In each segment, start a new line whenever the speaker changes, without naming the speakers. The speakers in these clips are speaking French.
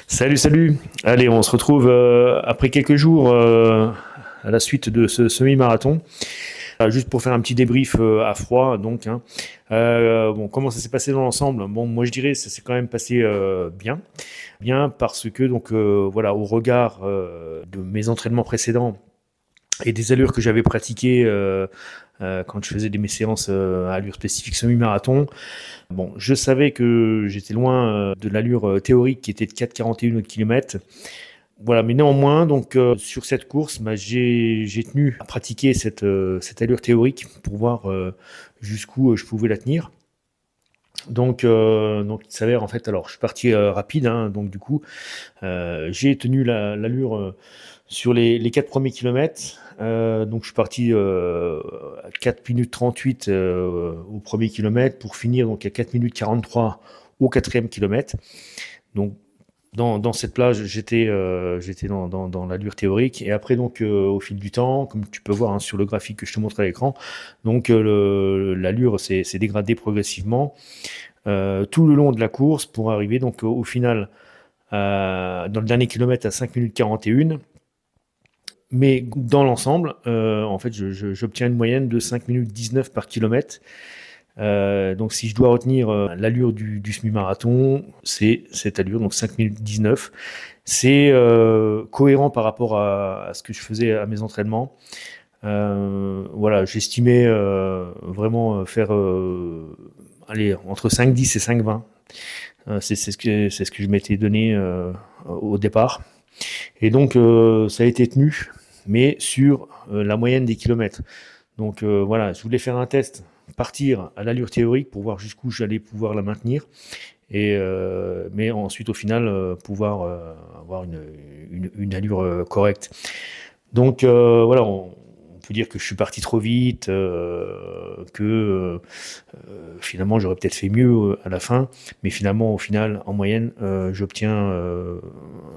Salut, salut. Allez, on se retrouve après quelques jours à la suite de ce semi-marathon. Juste pour faire un petit débrief à froid, donc. Bon, comment ça s'est passé dans l'ensemble? Bon, moi je dirais ça s'est quand même passé bien, bien parce que donc voilà, au regard de mes entraînements précédents et des allures que j'avais pratiquées quand je faisais mes séances à allure spécifique semi-marathon. Bon, je savais que j'étais loin de l'allure théorique qui était de 4,41 km. Voilà, mais néanmoins, donc sur cette course, j'ai tenu à pratiquer cette allure théorique pour voir jusqu'où je pouvais la tenir. Donc il s'avère en fait, alors je suis parti rapide, hein, donc du coup j'ai tenu l'allure sur les 4 premiers kilomètres. Donc je suis parti à 4 minutes 38 au premier kilomètre pour finir donc à 4 minutes 43 au quatrième kilomètre. Donc dans cette plage, j'étais dans l'allure théorique. Et après, donc, au fil du temps, comme tu peux voir hein, sur le graphique que je te montre à l'écran, donc l'allure s'est dégradée progressivement tout le long de la course pour arriver donc au final dans le dernier kilomètre à 5 minutes 41. Mais dans l'ensemble, en fait, j'obtiens une moyenne de 5 minutes 19 par kilomètre. Donc si je dois retenir l'allure du semi-marathon, c'est cette allure, donc 5 minutes 19. C'est cohérent par rapport à ce que je faisais à mes entraînements. Voilà, j'estimais vraiment faire allez, entre 5,10 et 5,20. C'est ce que je m'étais donné au départ. Et donc ça a été tenu, mais sur la moyenne des kilomètres. Donc voilà, je voulais faire un test, partir à l'allure théorique pour voir jusqu'où j'allais pouvoir la maintenir, mais ensuite au final pouvoir avoir une allure correcte. Donc voilà, on peut dire que je suis parti trop vite, que finalement j'aurais peut-être fait mieux à la fin, mais finalement au final, en moyenne, j'obtiens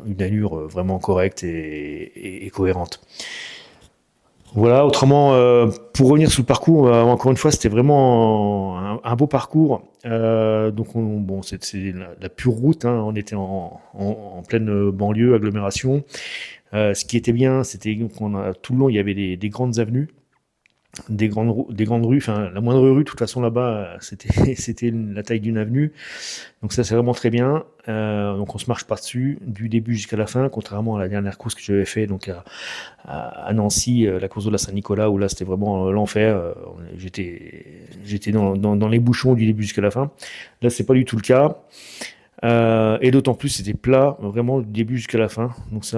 une allure vraiment correcte et cohérente. Voilà, autrement, pour revenir sur le parcours, encore une fois, c'était vraiment un beau parcours. Donc, bon, c'est la pure route, hein, on était en pleine banlieue, agglomération. Ce qui était bien, c'était tout le long, il y avait des grandes avenues, des grandes rues. Enfin, la moindre rue, de toute façon, là-bas, c'était la taille d'une avenue. Donc ça, c'est vraiment très bien. Donc on se marche par-dessus du début jusqu'à la fin, contrairement à la dernière course que j'avais fait donc à Nancy, la course de la Saint-Nicolas, où là, c'était vraiment l'enfer. J'étais dans les bouchons du début jusqu'à la fin. Là, c'est pas du tout le cas. Et d'autant plus, c'était plat, vraiment du début jusqu'à la fin. Donc ça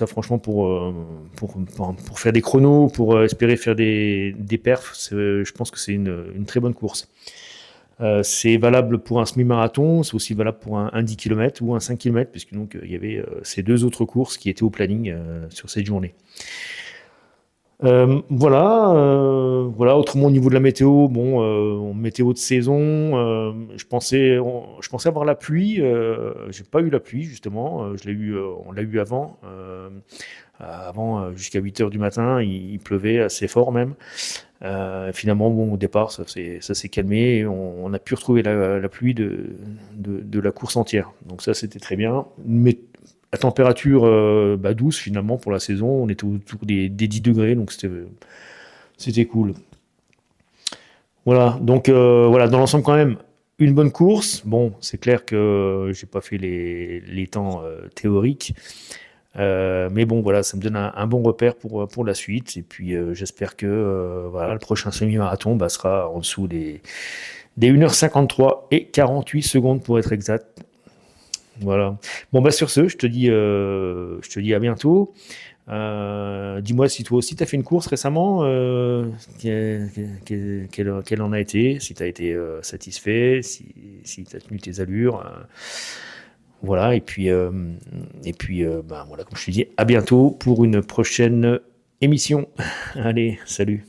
franchement, pour faire des chronos, pour espérer faire des perfs, je pense que c'est une très bonne course. C'est valable pour un semi-marathon, c'est aussi valable pour un 10 km ou un 5 km, puisque donc il y avait ces deux autres courses qui étaient au planning sur cette journée. Voilà. Autrement au niveau de la météo, bon, météo de saison, je pensais avoir la pluie. J'ai pas eu la pluie justement. On l'a eu avant jusqu'à 8 heures du matin, il pleuvait assez fort même. Finalement, bon, au départ, ça s'est calmé. Et on a pu retrouver la pluie de la course entière. Donc ça, c'était très bien. Mais la température douce finalement pour la saison, on était autour des 10 degrés, donc c'était cool. Voilà, donc voilà, dans l'ensemble quand même, une bonne course. Bon, c'est clair que j'ai pas fait les temps théoriques, mais bon, voilà, ça me donne un bon repère pour la suite. Et puis j'espère que voilà, le prochain semi-marathon sera en dessous des 1h53 et 48 secondes pour être exact. Voilà. Bon, sur ce, je te dis à bientôt. Dis-moi si toi aussi tu as fait une course récemment, quelle en a été, si tu as été satisfait, si tu as tenu tes allures. Voilà, voilà, comme je te dis, à bientôt pour une prochaine émission. Allez, salut.